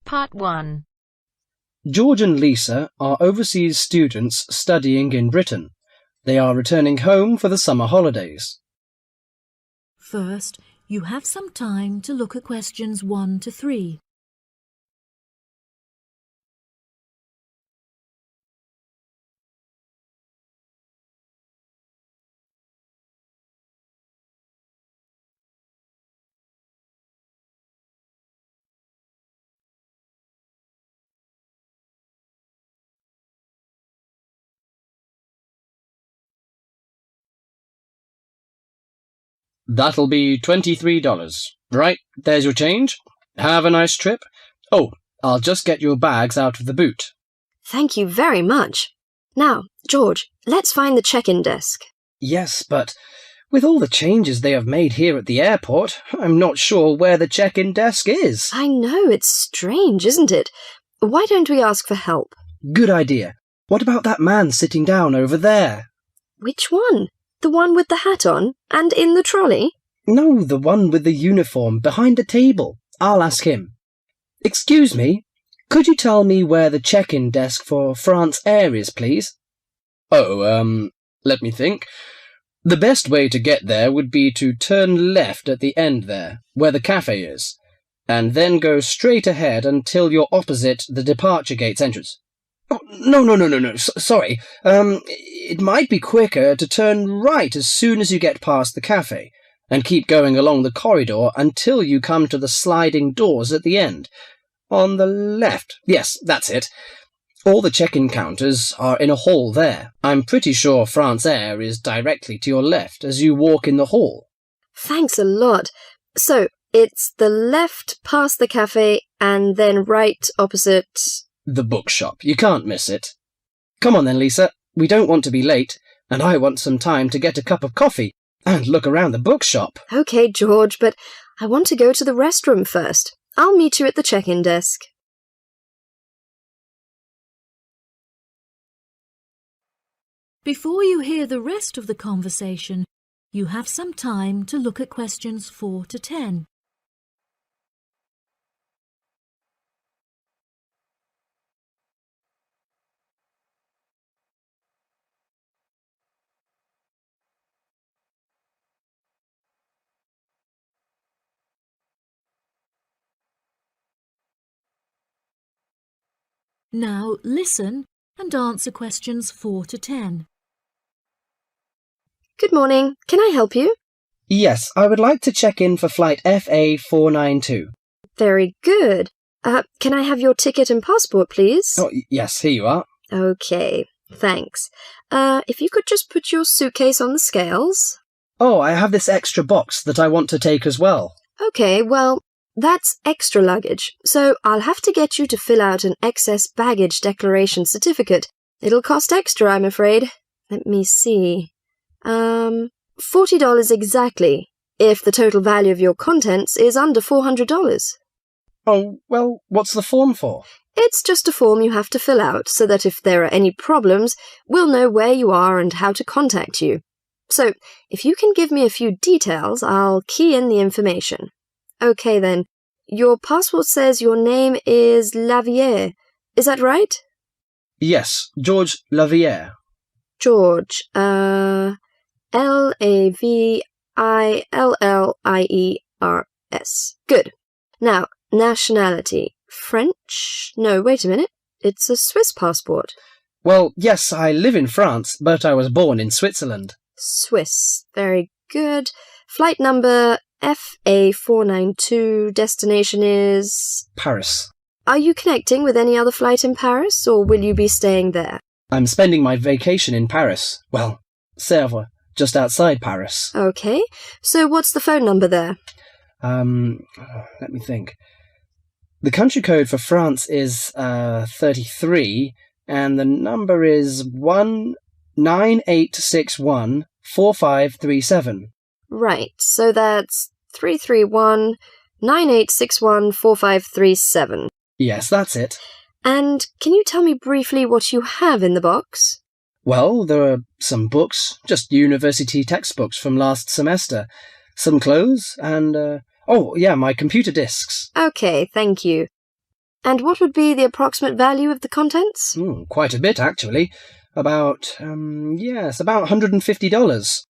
Part 1. George and Lisa are overseas students studying in Britain. They are returning home for the summer holidays. First, you have some time to look at questions 1 to 3. That'll be $23. Right, there's your change. Have a nice trip. Oh, I'll just get your bags out of the boot. Thank you very much. Now, George, let's find the check-in desk. Yes, but with all the changes they have made here at the airport, I'm not sure where the check-in desk is. I know, it's strange, isn't it? Why don't we ask for help? Good idea. What about that man sitting down over there? Which one? The one with the hat on and in the trolley? No, the one with the uniform behind the table. I'll ask him. Excuse me, could you tell me where the check-in desk for France Air is, please? Oh, let me think. The best way to get there would be to turn left at the end there, where the cafe is, and then go straight ahead until you're opposite the departure gates entrance. Oh, no. Sorry. It might be quicker to turn right as soon as you get past the cafe, and keep going along the corridor until you come to the sliding doors at the end. On the left. Yes, that's it. All the check-in counters are in a hall there. I'm pretty sure France Air is directly to your left as you walk in the hall. Thanks a lot. So, it's the left past the cafe and then right opposite... The bookshop. You can't miss it. Come on then, Lisa. We don't want to be late, and I want some time to get a cup of coffee and look around the bookshop. Okay, George, but I want to go to the restroom first. I'll meet you at the check-in desk. Before you hear the rest of the conversation, you have some time to look at questions 4 to 10. Now listen and answer questions 4 to 10. Good morning. Can I help you? Yes, I would like to check in for flight FA492. Very good. Can I have your ticket and passport, please? Oh, yes, here you are. Okay, thanks. If you could just put your suitcase on the scales. Oh, I have this extra box that I want to take as well. Okay, well, that's extra luggage, so I'll have to get you to fill out an excess baggage declaration certificate. It'll cost extra, I'm afraid. Let me see. $40 exactly, if the total value of your contents is under $400. Oh, well, what's the form for? It's just a form you have to fill out so that if there are any problems, we'll know where you are and how to contact you. So, if you can give me a few details, I'll key in the information. Okay then, your passport says your name is Lavier. Is that right? Yes, George Lavier. George, Lavillliers. Good. Now, nationality. French? No, wait a minute. It's a Swiss passport. Well, yes, I live in France, but I was born in Switzerland. Swiss. Very good. Flight number FA492. Destination is... Paris. Are you connecting with any other flight in Paris, or will you be staying there? I'm spending my vacation in Paris. Well, Sèvres, just outside Paris. Okay. So what's the phone number there? Let me think. The country code for France is 33, and the number is 198614537. Right, so that's 331-9861-4537. Yes, that's it. And can you tell me briefly what you have in the box? Well, there are some books, just university textbooks from last semester, some clothes, and, my computer disks. Okay, thank you. And what would be the approximate value of the contents? Quite a bit, actually. About $150.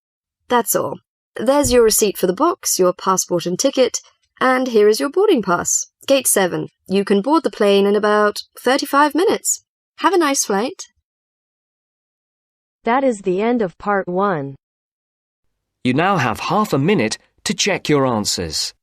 That's all. There's your receipt for the box, your passport and ticket, and here is your boarding pass. Gate 7. You can board the plane in about 35 minutes. Have a nice flight. That is the end of part 1. You now have half a minute to check your answers.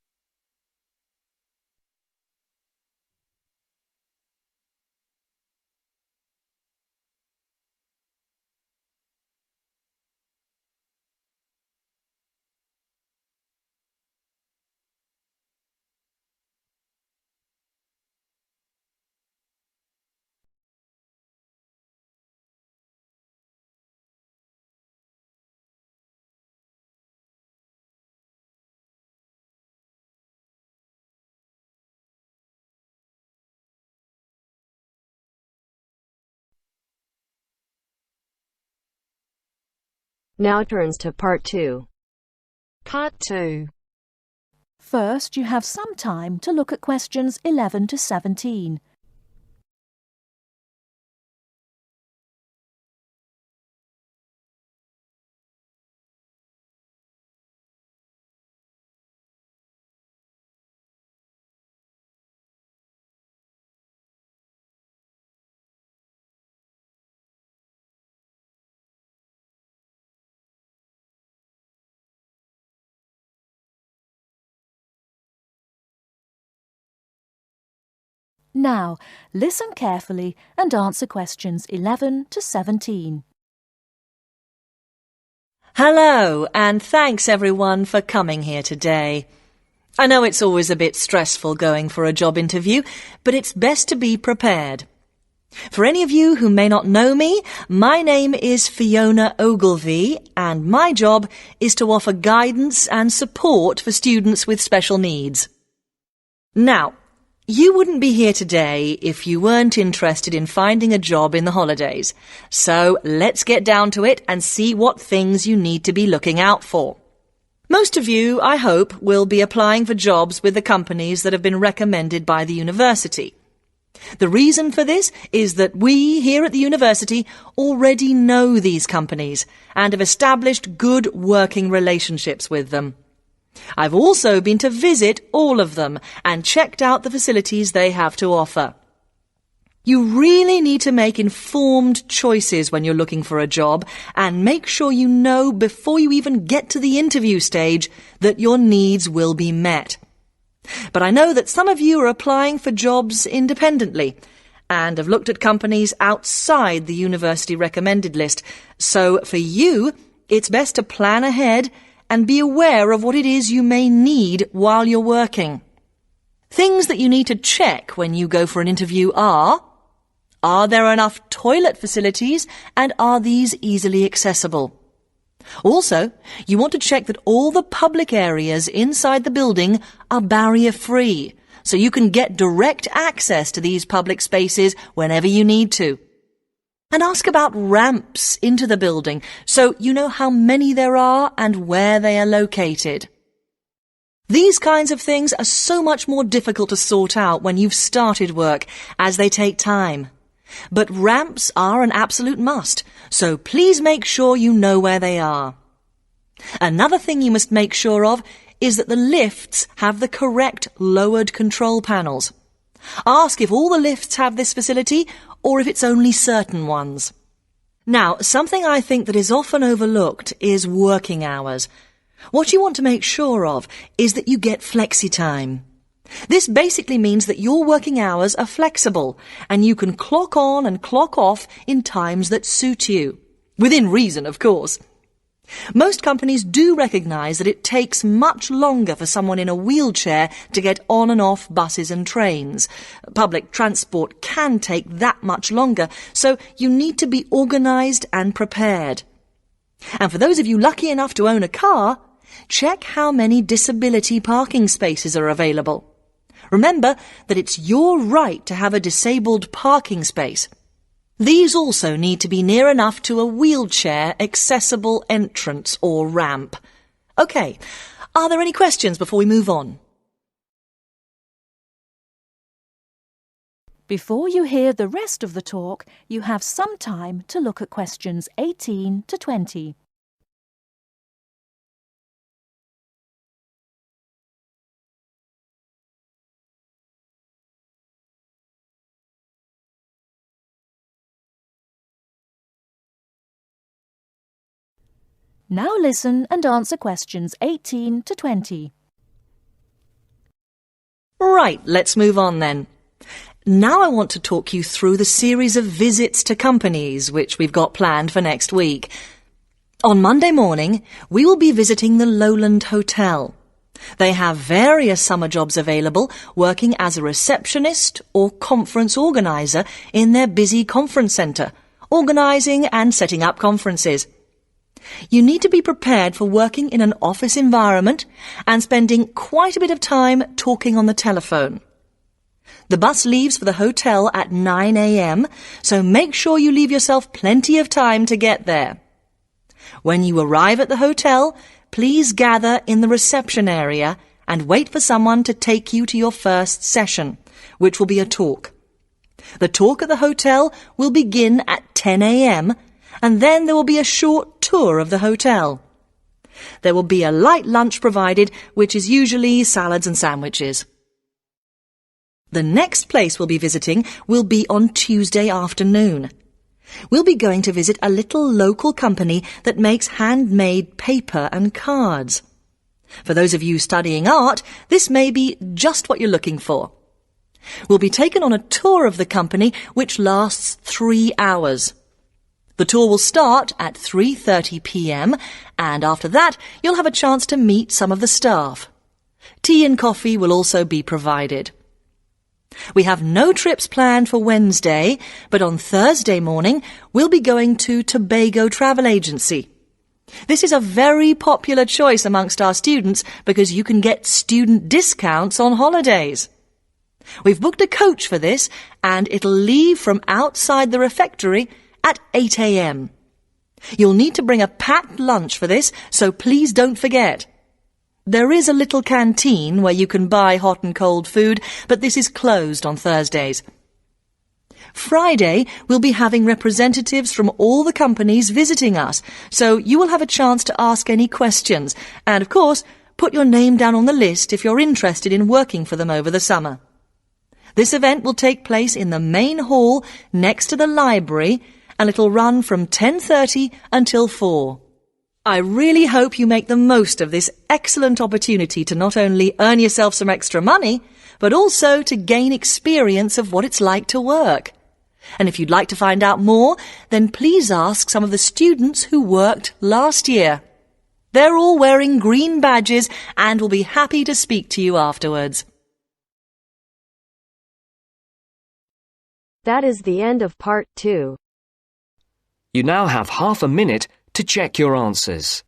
Now turns to part 2. Part 2. First, you have some time to look at questions 11 to 17. Now, listen carefully and answer questions 11 to 17. Hello, and thanks everyone for coming here today. I know it's always a bit stressful going for a job interview, but it's best to be prepared. For any of you who may not know me, my name is Fiona Ogilvie, and my job is to offer guidance and support for students with special needs. Now, you wouldn't be here today if you weren't interested in finding a job in the holidays. So let's get down to it and see what things you need to be looking out for. Most of you, I hope, will be applying for jobs with the companies that have been recommended by the university. The reason for this is that we here at the university already know these companies and have established good working relationships with them. I've also been to visit all of them and checked out the facilities they have to offer. You really need to make informed choices when you're looking for a job and make sure you know before you even get to the interview stage that your needs will be met. But I know that some of you are applying for jobs independently and have looked at companies outside the university recommended list. So for you, it's best to plan ahead and be aware of what it is you may need while you're working. Things that you need to check when you go for an interview are there enough toilet facilities and are these easily accessible? Also, you want to check that all the public areas inside the building are barrier-free, so you can get direct access to these public spaces whenever you need to. And ask about ramps into the building, so you know how many there are and where they are located. These kinds of things are so much more difficult to sort out when you've started work, as they take time. But ramps are an absolute must, so please make sure you know where they are. Another thing you must make sure of is that the lifts have the correct lowered control panels. Ask if all the lifts have this facility or if it's only certain ones. Now, something I think that is often overlooked is working hours. What you want to make sure of is that you get flexi time. This basically means that your working hours are flexible and you can clock on and clock off in times that suit you. Within reason, of course. Most companies do recognise that it takes much longer for someone in a wheelchair to get on and off buses and trains. Public transport can take that much longer, so you need to be organised and prepared. And for those of you lucky enough to own a car, check how many disability parking spaces are available. Remember that it's your right to have a disabled parking space. These also need to be near enough to a wheelchair-accessible entrance or ramp. OK, are there any questions before we move on? Before you hear the rest of the talk, you have some time to look at questions 18 to 20. Now listen and answer questions 18 to 20. Right, let's move on then. Now I want to talk you through the series of visits to companies which we've got planned for next week. On Monday morning, we will be visiting the Lowland Hotel. They have various summer jobs available, working as a receptionist or conference organiser in their busy conference centre, organising and setting up conferences. You need to be prepared for working in an office environment and spending quite a bit of time talking on the telephone. The bus leaves for the hotel at 9 a.m, so make sure you leave yourself plenty of time to get there. When you arrive at the hotel, please gather in the reception area and wait for someone to take you to your first session, which will be a talk. The talk at the hotel will begin at 10 a.m, and then there will be a short tour of the hotel. There will be a light lunch provided, which is usually salads and sandwiches. The next place we'll be visiting will be on Tuesday afternoon. We'll be going to visit a little local company that makes handmade paper and cards. For those of you studying art, this may be just what you're looking for. We'll be taken on a tour of the company which lasts 3 hours. The tour will start at 3:30 p.m, and after that you'll have a chance to meet some of the staff. Tea and coffee will also be provided. We have no trips planned for Wednesday, but on Thursday morning we'll be going to Tobago Travel Agency. This is a very popular choice amongst our students because you can get student discounts on holidays. We've booked a coach for this, and it'll leave from outside the refectory at 8 a.m. You'll need to bring a packed lunch for this, so please don't forget. There is a little canteen where you can buy hot and cold food, but this is closed on Thursdays. Friday, we'll be having representatives from all the companies visiting us, so you will have a chance to ask any questions, and of course, put your name down on the list if you're interested in working for them over the summer. This event will take place in the main hall next to the library, and it'll run from 10:30 until 4. I really hope you make the most of this excellent opportunity to not only earn yourself some extra money, but also to gain experience of what it's like to work. And if you'd like to find out more, then please ask some of the students who worked last year. They're all wearing green badges and will be happy to speak to you afterwards. That is the end of part 2. You now have half a minute to check your answers.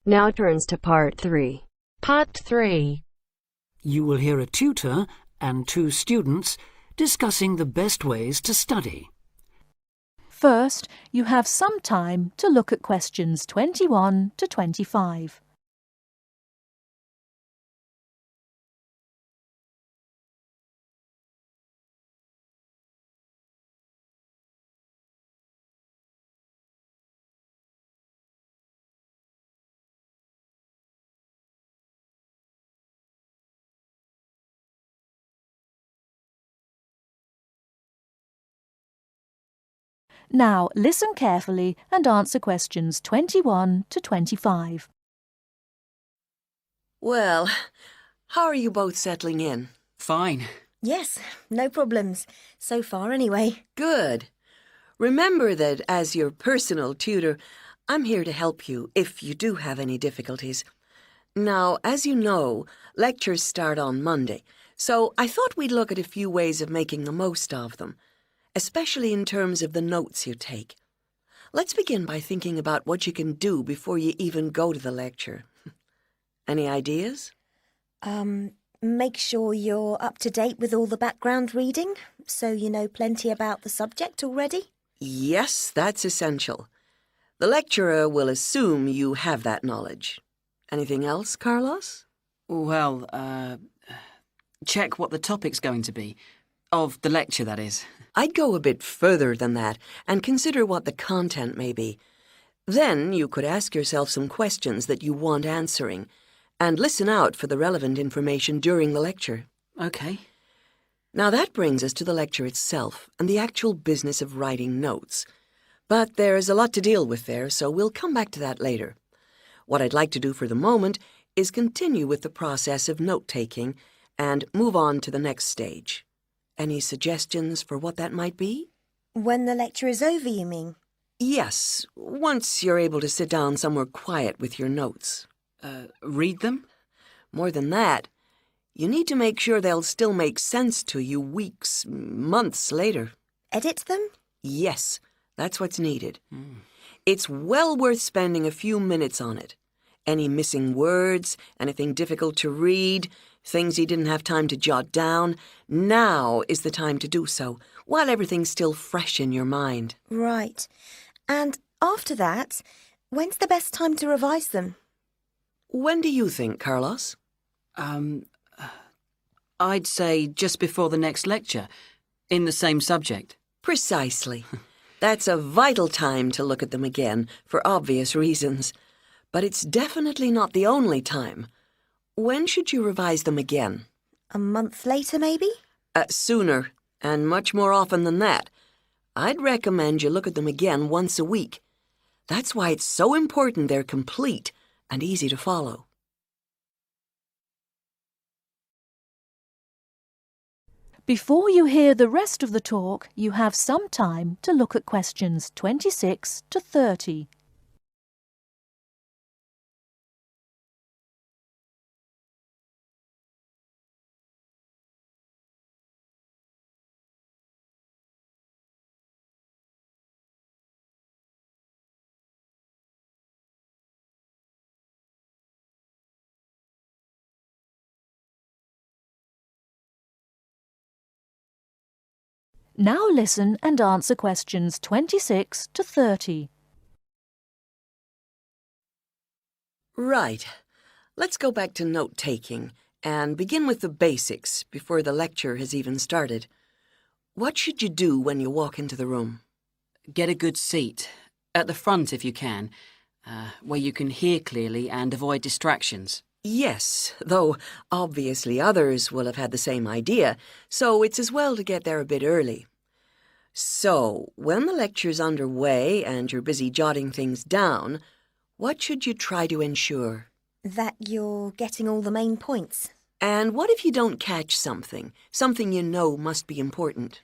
Now turns to part 3. Part 3. You will hear a tutor and 2 students discussing the best ways to study. First, you have some time to look at questions 21 to 25. Now listen carefully and answer questions 21 to 25. Well, how are you both settling in? Fine. Yes, no problems. So far, anyway. Good. Remember that as your personal tutor, I'm here to help you if you do have any difficulties. Now, as you know, lectures start on Monday, so I thought we'd look at a few ways of making the most of them, especially in terms of the notes you take. Let's begin by thinking about what you can do before you even go to the lecture. Any ideas? Make sure you're up to date with all the background reading, so you know plenty about the subject already. Yes, that's essential. The lecturer will assume you have that knowledge. Anything else, Carlos? Well, check what the topic's going to be. Of the lecture, that is. I'd go a bit further than that and consider what the content may be. Then you could ask yourself some questions that you want answering, and listen out for the relevant information during the lecture. Okay. Now that brings us to the lecture itself and the actual business of writing notes. But there's a lot to deal with there, so we'll come back to that later. What I'd like to do for the moment is continue with the process of note-taking and move on to the next stage. Any suggestions for what that might be? When the lecture is over, you mean? Yes, once you're able to sit down somewhere quiet with your notes. Read them? More than that, you need to make sure they'll still make sense to you weeks, months later. Edit them? Yes, that's what's needed. It's well worth spending a few minutes on it. Any missing words, anything difficult to read, things you didn't have time to jot down, now is the time to do so, while everything's still fresh in your mind. Right. And after that, when's the best time to revise them? When do you think, Carlos? I'd say just before the next lecture, in the same subject. Precisely. That's a vital time to look at them again, for obvious reasons. But it's definitely not the only time. When should you revise them again? A month later, maybe? Sooner, and much more often than that. I'd recommend you look at them again once a week. That's why it's so important they're complete and easy to follow. Before you hear the rest of the talk, you have some time to look at questions 26 to 30. Now listen and answer questions 26 to 30. Right. Let's go back to note-taking and begin with the basics before the lecture has even started. What should you do when you walk into the room? Get a good seat, at the front if you can, where you can hear clearly and avoid distractions. Yes, though obviously others will have had the same idea, so it's as well to get there a bit early. So, when the lecture's underway and you're busy jotting things down, what should you try to ensure? That you're getting all the main points. And what if you don't catch something you know must be important?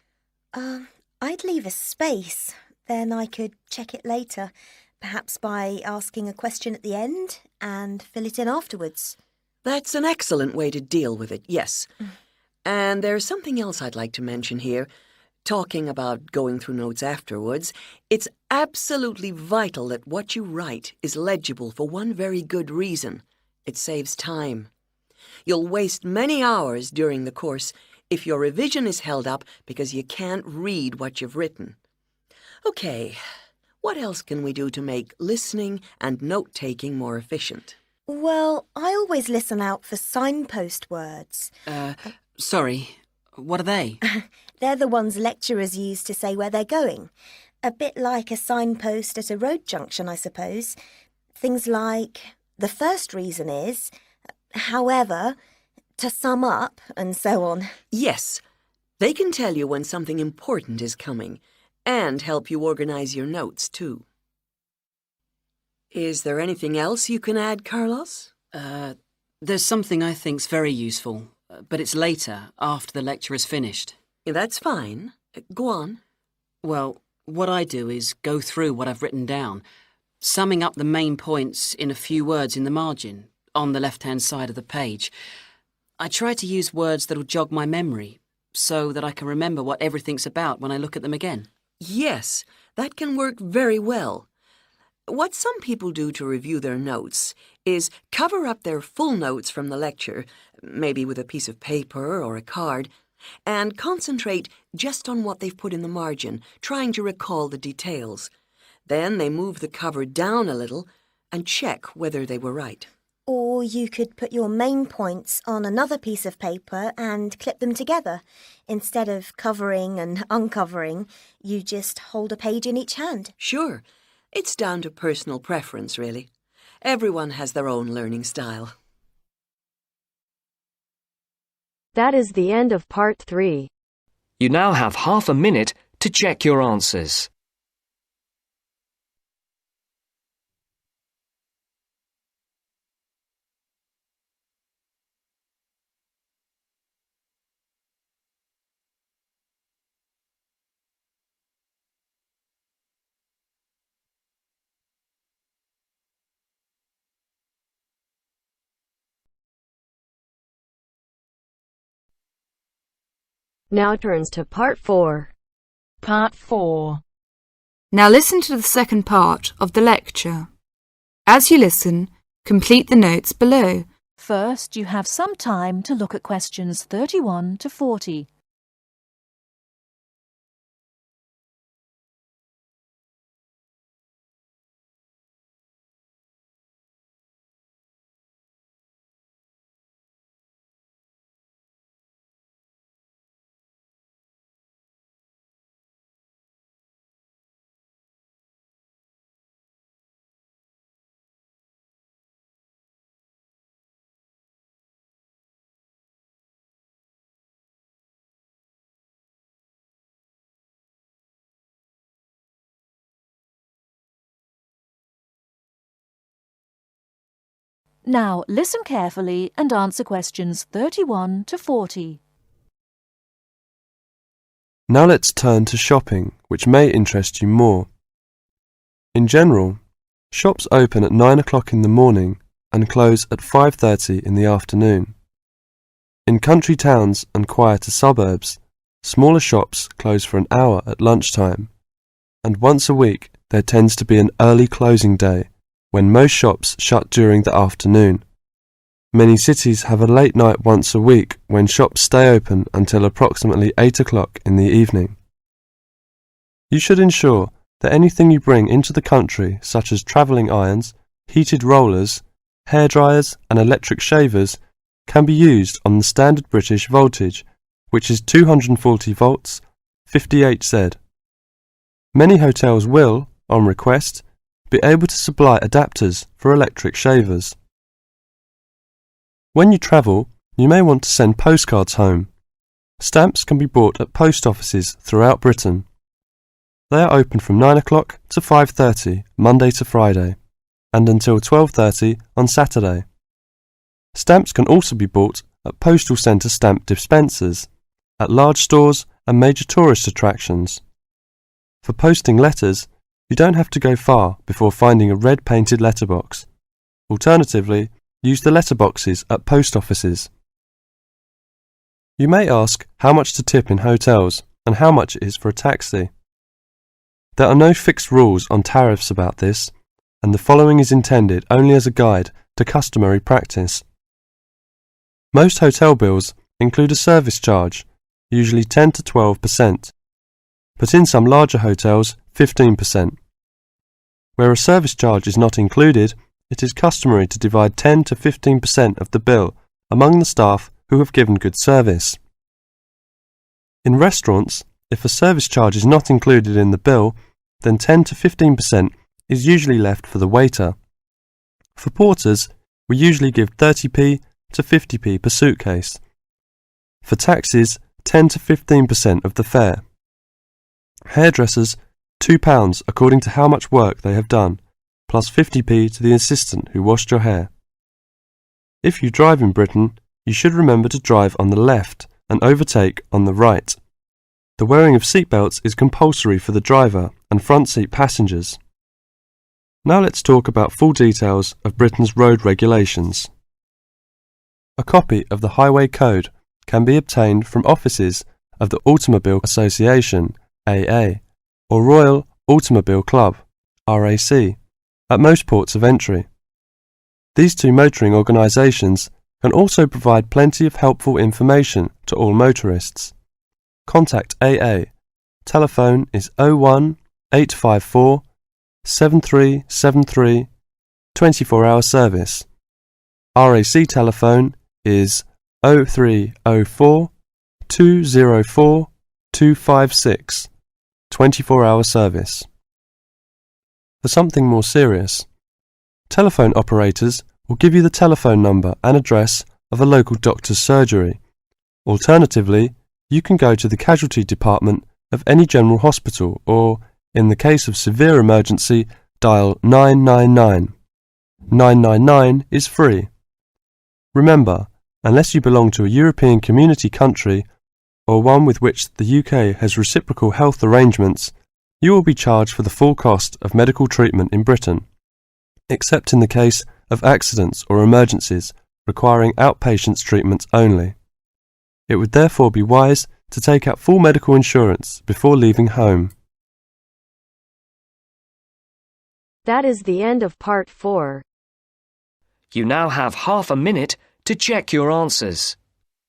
I'd leave a space. Then I could check it later. Perhaps by asking a question at the end and fill it in afterwards. That's an excellent way to deal with it, yes. And there's something else I'd like to mention here. Talking about going through notes afterwards, it's absolutely vital that what you write is legible for one very good reason. It saves time. You'll waste many hours during the course if your revision is held up because you can't read what you've written. Okay. What else can we do to make listening and note-taking more efficient? Well, I always listen out for signpost words. Sorry, what are they? They're the ones lecturers use to say where they're going. A bit like a signpost at a road junction, I suppose. Things like, the first reason is, however, to sum up, and so on. Yes, they can tell you when something important is coming. And help you organize your notes, too. Is there anything else you can add, Carlos? There's something I think's very useful, but it's later, after the lecture is finished. Yeah, that's fine. Go on. Well, what I do is go through what I've written down, summing up the main points in a few words in the margin, on the left-hand side of the page. I try to use words that'll jog my memory, so that I can remember what everything's about when I look at them again. Yes, That can work very well. What some people do to review their notes is cover up their full notes from the lecture, maybe with a piece of paper or a card, and concentrate just on what they've put in the margin, trying to recall the details. Then they move the cover down a little and check whether they were right. Or you could put your main points on another piece of paper and clip them together. Instead of covering and uncovering, you just hold a page in each hand. Sure. It's down to personal preference, really. Everyone has their own learning style. That is the end of part 3. You now have half a minute to check your answers. Now turns to part 4. Part 4. Now listen to the second part of the lecture. As you listen, complete the notes below. First, you have some time to look at questions 31 to 40. Now listen carefully and answer questions 31 to 40. Now let's turn to shopping, which may interest you more. In general, shops open at 9 o'clock in the morning and close at 5:30 in the afternoon. In country towns and quieter suburbs, smaller shops close for an hour at lunchtime, and once a week there tends to be an early closing day when most shops shut during the afternoon. Many cities have a late night once a week when shops stay open until approximately 8 o'clock in the evening. You should ensure that anything you bring into the country, such as travelling irons, heated rollers, hairdryers and electric shavers, can be used on the standard British voltage, which is 240 volts, 58Z. Many hotels will, on request, be able to supply adapters for electric shavers. When you travel, you may want to send postcards home. Stamps can be bought at post offices throughout Britain. They are open from 9 o'clock to 5:30 Monday to Friday, and until 12:30 on Saturday. Stamps can also be bought at postal centre stamp dispensers, at large stores and major tourist attractions. For posting letters, you don't have to go far before finding a red painted letterbox. Alternatively, use the letterboxes at post offices. You may ask how much to tip in hotels and how much it is for a taxi. There are no fixed rules on tariffs about this, and the following is intended only as a guide to customary practice. Most hotel bills include a service charge, usually 10 to 12%, but in some larger hotels, 15%. Where a service charge is not included, it is customary to divide 10 to 15% of the bill among the staff who have given good service. In restaurants, if a service charge is not included in the bill, then 10 to 15% is usually left for the waiter. For porters, we usually give 30p to 50p per suitcase. For taxis, 10 to 15% of the fare. Hairdressers, £2 according to how much work they have done, plus 50p to the assistant who washed your hair. If you drive in Britain, you should remember to drive on the left and overtake on the right. The wearing of seatbelts is compulsory for the driver and front seat passengers. Now let's talk about full details of Britain's road regulations. A copy of the Highway Code can be obtained from offices of the Automobile Association, AA, or Royal Automobile Club, RAC, at most ports of entry. These two motoring organisations can also provide plenty of helpful information to all motorists. Contact AA. Telephone is 01 854 7373, 24-hour service. RAC telephone is 0304 204 256, 24-hour service. For something more serious, telephone operators will give you the telephone number and address of a local doctor's surgery. Alternatively, you can go to the casualty department of any general hospital or, in the case of severe emergency, dial 999. 999 is free. Remember, unless you belong to a European Community country or one with which the UK has reciprocal health arrangements, you will be charged for the full cost of medical treatment in Britain, except in the case of accidents or emergencies requiring outpatients treatment only. It would therefore be wise to take out full medical insurance before leaving home. That is the end of part 4. You now have half a minute to check your answers.